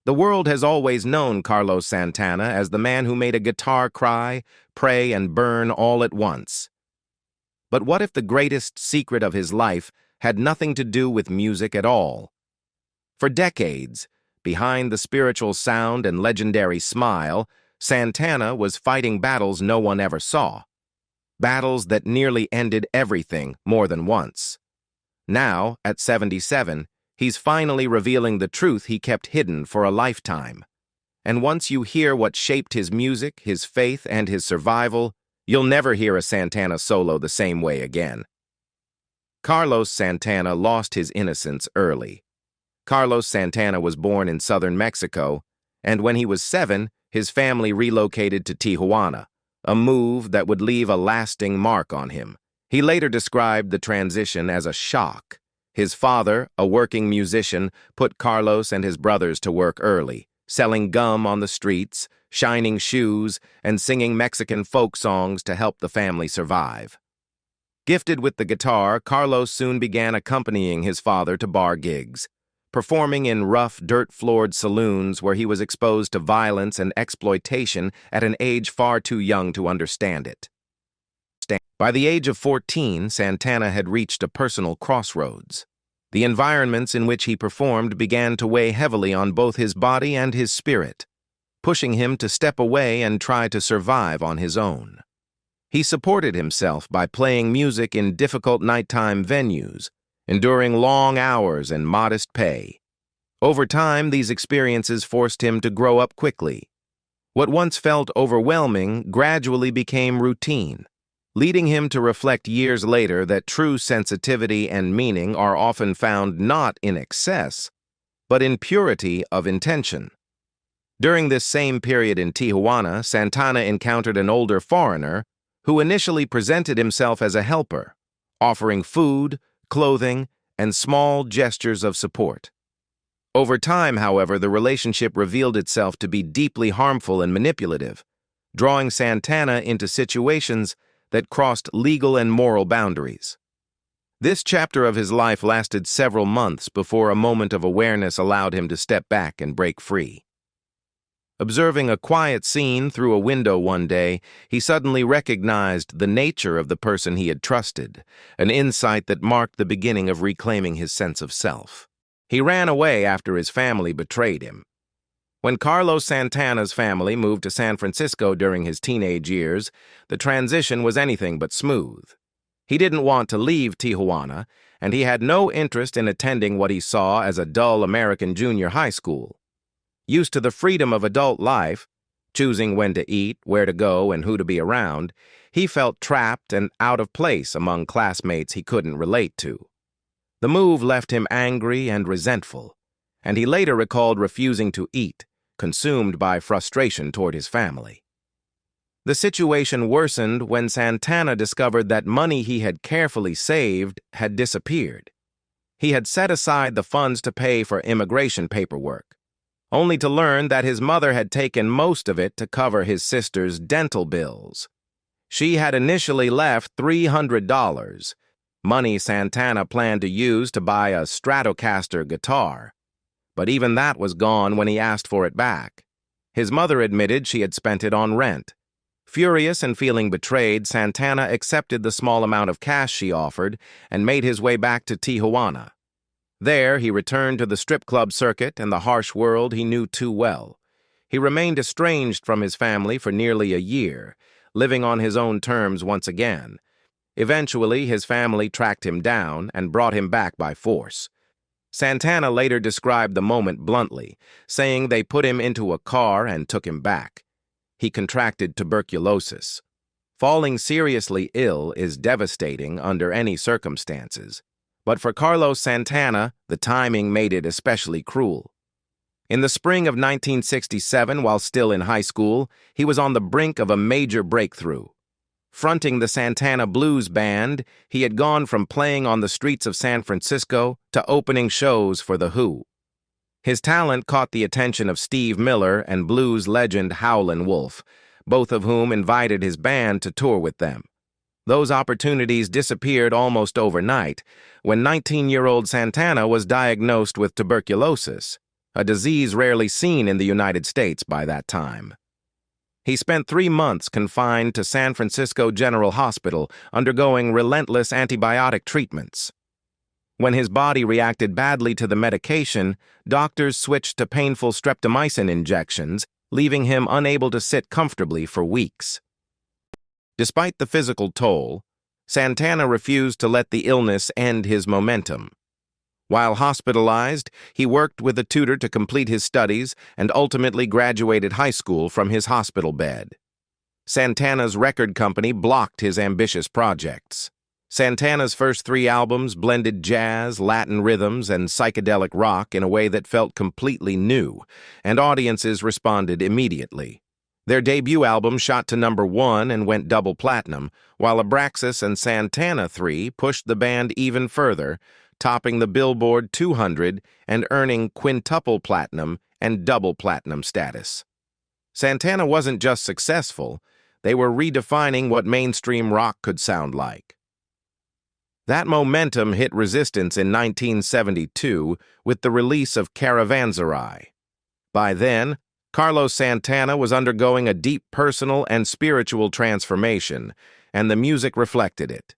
The world has always known Carlos Santana as the man who made a guitar cry, pray, and burn all at once. But what if the greatest secret of his life had nothing to do with music at all? For decades, behind the spiritual sound and legendary smile, Santana was fighting battles no one ever saw. Battles that nearly ended everything more than once. Now, at 77, he's finally revealing the truth he kept hidden for a lifetime. And once you hear what shaped his music, his faith, and his survival, you'll never hear a Santana solo the same way again. Carlos Santana lost his innocence early. Carlos Santana was born in southern Mexico, and when he was 7, his family relocated to Tijuana, a move that would leave a lasting mark on him. He later described the transition as a shock. His father, a working musician, put Carlos and his brothers to work early, selling gum on the streets, shining shoes, and singing Mexican folk songs to help the family survive. Gifted with the guitar, Carlos soon began accompanying his father to bar gigs, performing in rough, dirt-floored saloons where he was exposed to violence and exploitation at an age far too young to understand it. By the age of 14, Santana had reached a personal crossroads. The environments in which he performed began to weigh heavily on both his body and his spirit, pushing him to step away and try to survive on his own. He supported himself by playing music in difficult nighttime venues, enduring long hours and modest pay. Over time, these experiences forced him to grow up quickly. What once felt overwhelming gradually became routine, leading him to reflect years later that true sensitivity and meaning are often found not in excess, but in purity of intention. During this same period in Tijuana, Santana encountered an older foreigner who initially presented himself as a helper, offering food, clothing, and small gestures of support. Over time, however, the relationship revealed itself to be deeply harmful and manipulative, drawing Santana into situations that crossed legal and moral boundaries. This chapter of his life lasted several months before a moment of awareness allowed him to step back and break free. Observing a quiet scene through a window one day, he suddenly recognized the nature of the person he had trusted, an insight that marked the beginning of reclaiming his sense of self. He ran away after his family betrayed him. When Carlos Santana's family moved to San Francisco during his teenage years, the transition was anything but smooth. He didn't want to leave Tijuana, and he had no interest in attending what he saw as a dull American junior high school. Used to the freedom of adult life, choosing when to eat, where to go, and who to be around, he felt trapped and out of place among classmates he couldn't relate to. The move left him angry and resentful, and he later recalled refusing to eat, consumed by frustration toward his family. The situation worsened when Santana discovered that money he had carefully saved had disappeared. He had set aside the funds to pay for immigration paperwork, only to learn that his mother had taken most of it to cover his sister's dental bills. She had initially left $300, money Santana planned to use to buy a Stratocaster guitar. But even that was gone when he asked for it back. His mother admitted she had spent it on rent. Furious and feeling betrayed, Santana accepted the small amount of cash she offered and made his way back to Tijuana. There, he returned to the strip club circuit and the harsh world he knew too well. He remained estranged from his family for nearly a year, living on his own terms once again. Eventually, his family tracked him down and brought him back by force. Santana later described the moment bluntly, saying they put him into a car and took him back. He contracted tuberculosis. Falling seriously ill is devastating under any circumstances, but for Carlos Santana, the timing made it especially cruel. In the spring of 1967, while still in high school, he was on the brink of a major breakthrough. Fronting the Santana Blues Band, he had gone from playing on the streets of San Francisco to opening shows for The Who. His talent caught the attention of Steve Miller and blues legend Howlin' Wolf, both of whom invited his band to tour with them. Those opportunities disappeared almost overnight when 19-year-old Santana was diagnosed with tuberculosis. a disease rarely seen in the United States by that time. He spent 3 months confined to San Francisco General Hospital, undergoing relentless antibiotic treatments. When his body reacted badly to the medication, doctors switched to painful streptomycin injections, leaving him unable to sit comfortably for weeks. Despite the physical toll, Santana refused to let the illness end his momentum. While hospitalized, he worked with a tutor to complete his studies and ultimately graduated high school from his hospital bed. Santana's record company blocked his ambitious projects. Santana's first 3 albums blended jazz, Latin rhythms, and psychedelic rock in a way that felt completely new, and audiences responded immediately. Their debut album shot to #1 and went double platinum, while Abraxas and Santana 3 pushed the band even further, topping the Billboard 200 and earning quintuple platinum and double platinum status. Santana wasn't just successful, they were redefining what mainstream rock could sound like. That momentum hit resistance in 1972 with the release of Caravanserai. By then, Carlos Santana was undergoing a deep personal and spiritual transformation, and the music reflected it.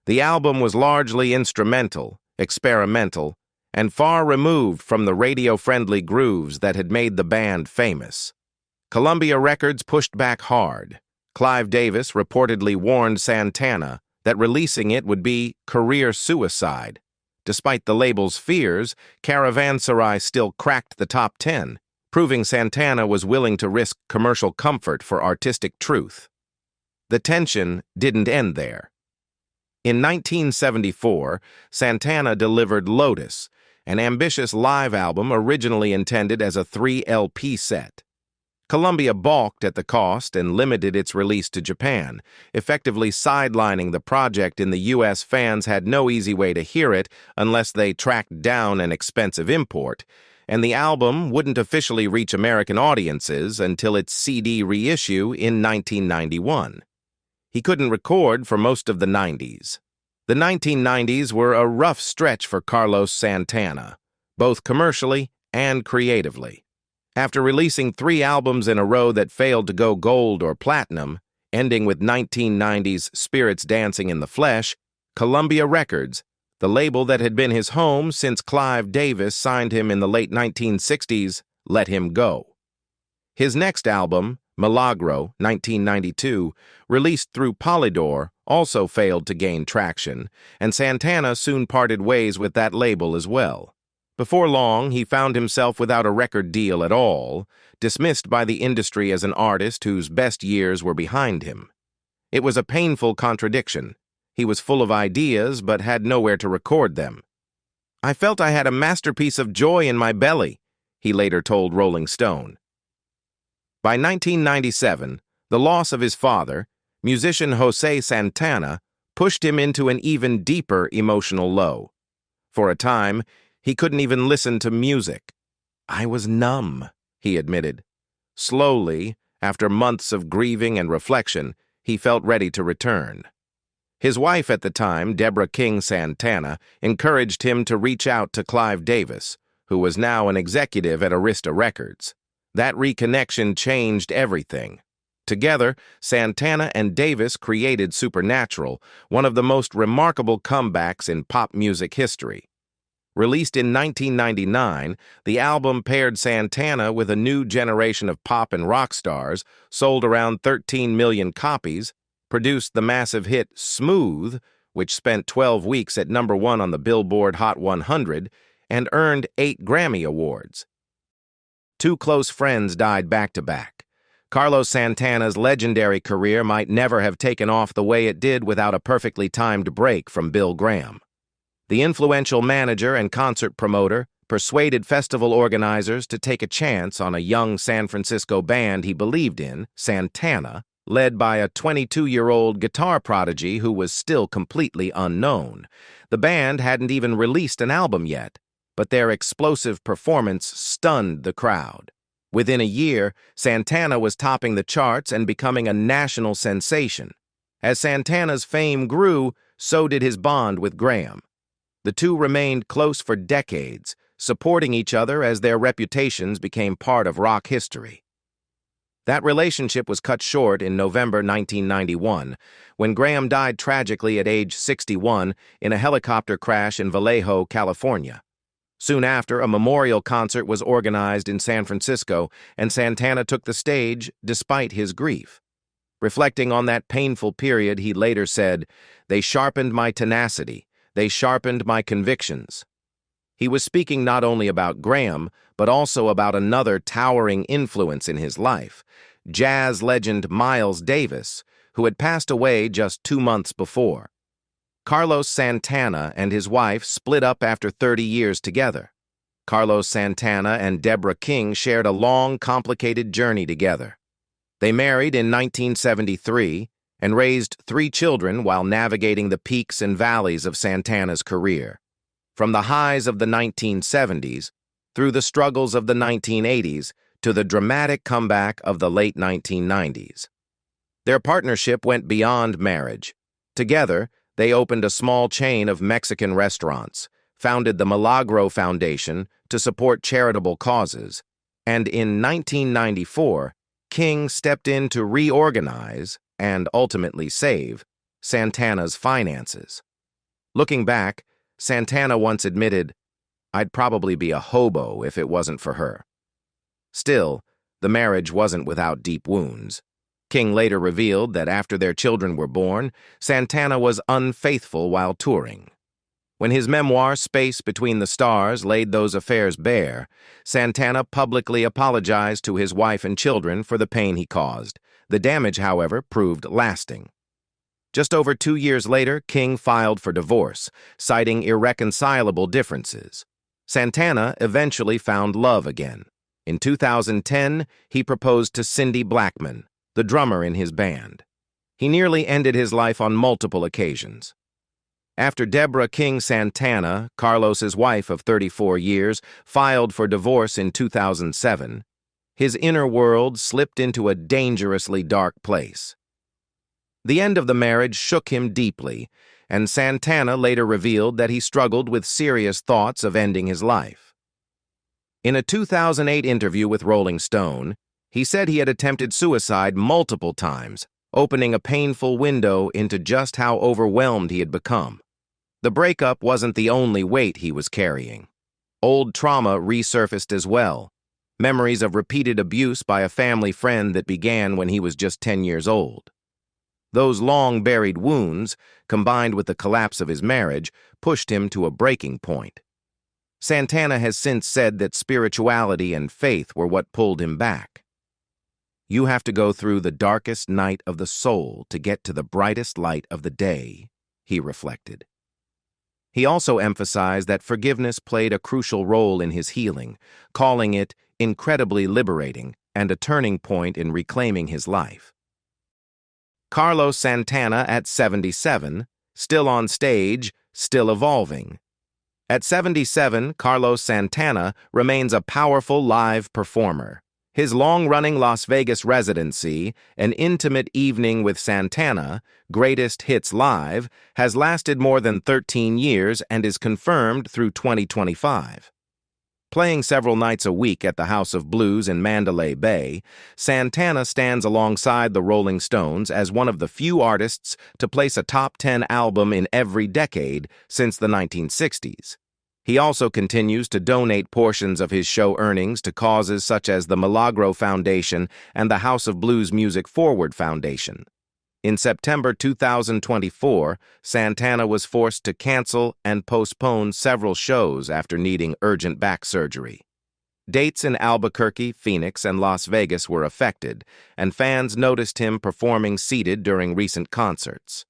The album was largely instrumental, experimental, and far removed from the radio-friendly grooves that had made the band famous. Columbia Records pushed back hard. Clive Davis reportedly warned Santana that releasing it would be career suicide. Despite the label's fears, Caravanserai still cracked the top 10, proving Santana was willing to risk commercial comfort for artistic truth. The tension didn't end there. In 1974, Santana delivered Lotus, an ambitious live album originally intended as a 3 LP set. Columbia balked at the cost and limited its release to Japan, effectively sidelining the project in the U.S. Fans had no easy way to hear it unless they tracked down an expensive import, and the album wouldn't officially reach American audiences until its CD reissue in 1991. He couldn't record for most of the 90s. The 1990s were a rough stretch for Carlos Santana, both commercially and creatively. After releasing 3 albums in a row that failed to go gold or platinum, ending with 1990's Spirits Dancing in the Flesh, Columbia Records, the label that had been his home since Clive Davis signed him in the late 1960s, let him go. His next album, Milagro, 1992, released through Polydor, also failed to gain traction, and Santana soon parted ways with that label as well. Before long, he found himself without a record deal at all, dismissed by the industry as an artist whose best years were behind him. It was a painful contradiction. He was full of ideas, but had nowhere to record them. "I felt I had a masterpiece of joy in my belly," he later told Rolling Stone. By 1997, the loss of his father, musician Jose Santana, pushed him into an even deeper emotional low. For a time, he couldn't even listen to music. "I was numb," he admitted. Slowly, after months of grieving and reflection, he felt ready to return. His wife at the time, Deborah King Santana, encouraged him to reach out to Clive Davis, who was now an executive at Arista Records. That reconnection changed everything. Together, Santana and Davis created Supernatural, one of the most remarkable comebacks in pop music history. Released in 1999, the album paired Santana with a new generation of pop and rock stars, sold around 13 million copies, produced the massive hit Smooth, which spent 12 weeks at #1 on the Billboard Hot 100, and earned 8 Grammy Awards. 2 close friends died back-to-back. Carlos Santana's legendary career might never have taken off the way it did without a perfectly timed break from Bill Graham. The influential manager and concert promoter persuaded festival organizers to take a chance on a young San Francisco band he believed in, Santana, led by a 22-year-old guitar prodigy who was still completely unknown. The band hadn't even released an album yet, but their explosive performance stunned the crowd. Within a year, Santana was topping the charts and becoming a national sensation. As Santana's fame grew, so did his bond with Graham. The two remained close for decades, supporting each other as their reputations became part of rock history. That relationship was cut short in November 1991, when Graham died tragically at age 61 in a helicopter crash in Vallejo, California. Soon after, a memorial concert was organized in San Francisco, and Santana took the stage despite his grief. Reflecting on that painful period, he later said, "They sharpened my tenacity. They sharpened my convictions." He was speaking not only about Graham, but also about another towering influence in his life, jazz legend Miles Davis, who had passed away just 2 months before. Carlos Santana and his wife split up after 30 years together. Carlos Santana and Deborah King shared a long, complicated journey together. They married in 1973 and raised 3 children while navigating the peaks and valleys of Santana's career. From the highs of the 1970s, through the struggles of the 1980s, to the dramatic comeback of the late 1990s. Their partnership went beyond marriage. Together, they opened a small chain of Mexican restaurants, founded the Milagro Foundation to support charitable causes, and in 1994, King stepped in to reorganize, and ultimately save, Santana's finances. Looking back, Santana once admitted, "I'd probably be a hobo if it wasn't for her." Still, the marriage wasn't without deep wounds. King later revealed that after their children were born, Santana was unfaithful while touring. When his memoir, Space Between the Stars, laid those affairs bare, Santana publicly apologized to his wife and children for the pain he caused. The damage, however, proved lasting. Just over 2 years later, King filed for divorce, citing irreconcilable differences. Santana eventually found love again. In 2010, he proposed to Cindy Blackman, the drummer in his band. He nearly ended his life on multiple occasions. After Deborah King Santana, Carlos's wife of 34 years, filed for divorce in 2007, his inner world slipped into a dangerously dark place. The end of the marriage shook him deeply, and Santana later revealed that he struggled with serious thoughts of ending his life. In a 2008 interview with Rolling Stone, he said he had attempted suicide multiple times, opening a painful window into just how overwhelmed he had become. The breakup wasn't the only weight he was carrying. Old trauma resurfaced as well, memories of repeated abuse by a family friend that began when he was just 10 years old. Those long-buried wounds, combined with the collapse of his marriage, pushed him to a breaking point. Santana has since said that spirituality and faith were what pulled him back. "You have to go through the darkest night of the soul to get to the brightest light of the day," he reflected. He also emphasized that forgiveness played a crucial role in his healing, calling it incredibly liberating and a turning point in reclaiming his life. Carlos Santana at 77, still on stage, still evolving. At 77, Carlos Santana remains a powerful live performer. His long-running Las Vegas residency, An Intimate Evening with Santana, Greatest Hits Live, has lasted more than 13 years and is confirmed through 2025. Playing several nights a week at the House of Blues in Mandalay Bay, Santana stands alongside the Rolling Stones as one of the few artists to place a top 10 album in every decade since the 1960s. He also continues to donate portions of his show earnings to causes such as the Milagro Foundation and the House of Blues Music Forward Foundation. In September 2024, Santana was forced to cancel and postpone several shows after needing urgent back surgery. Dates in Albuquerque, Phoenix, and Las Vegas were affected, and fans noticed him performing seated during recent concerts.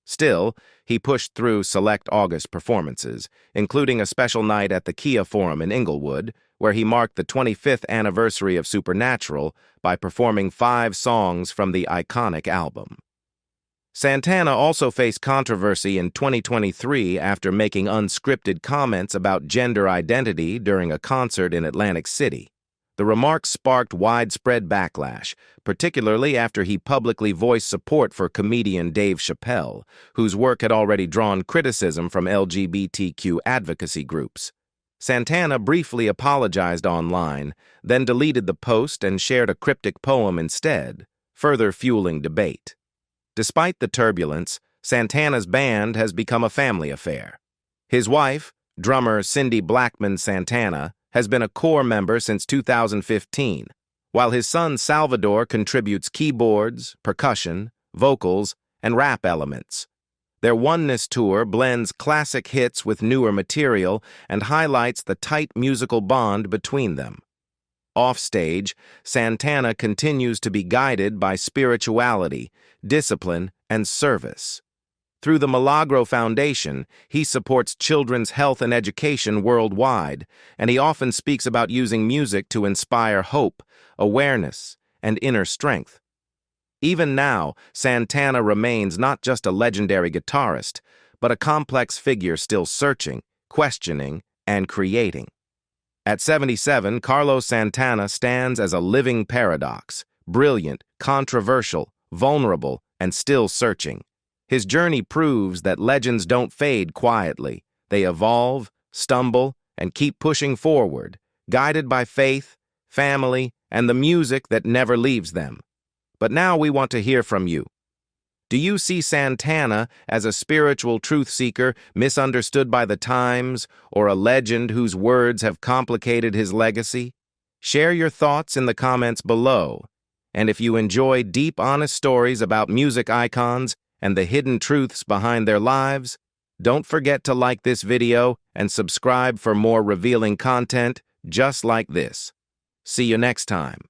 Still, he pushed through select August performances, including a special night at the Kia Forum in Inglewood, where he marked the 25th anniversary of Supernatural by performing 5 songs from the iconic album. Santana also faced controversy in 2023 after making unscripted comments about gender identity during a concert in Atlantic City. The remarks sparked widespread backlash, particularly after he publicly voiced support for comedian Dave Chappelle, whose work had already drawn criticism from LGBTQ advocacy groups. Santana briefly apologized online, then deleted the post and shared a cryptic poem instead, further fueling debate. Despite the turbulence, Santana's band has become a family affair. His wife, drummer Cindy Blackman Santana, has been a core member since 2015, while his son Salvador contributes keyboards, percussion, vocals, and rap elements. Their Oneness tour blends classic hits with newer material and highlights the tight musical bond between them. Offstage, Santana continues to be guided by spirituality, discipline, and service. Through the Milagro Foundation, he supports children's health and education worldwide, and he often speaks about using music to inspire hope, awareness, and inner strength. Even now, Santana remains not just a legendary guitarist, but a complex figure still searching, questioning, and creating. At 77, Carlos Santana stands as a living paradox, brilliant, controversial, vulnerable, and still searching. His journey proves that legends don't fade quietly. They evolve, stumble, and keep pushing forward, guided by faith, family, and the music that never leaves them. But now we want to hear from you. Do you see Santana as a spiritual truth seeker misunderstood by the times, or a legend whose words have complicated his legacy? Share your thoughts in the comments below. And if you enjoy deep, honest stories about music icons and the hidden truths behind their lives, don't forget to like this video and subscribe for more revealing content just like this. See you next time.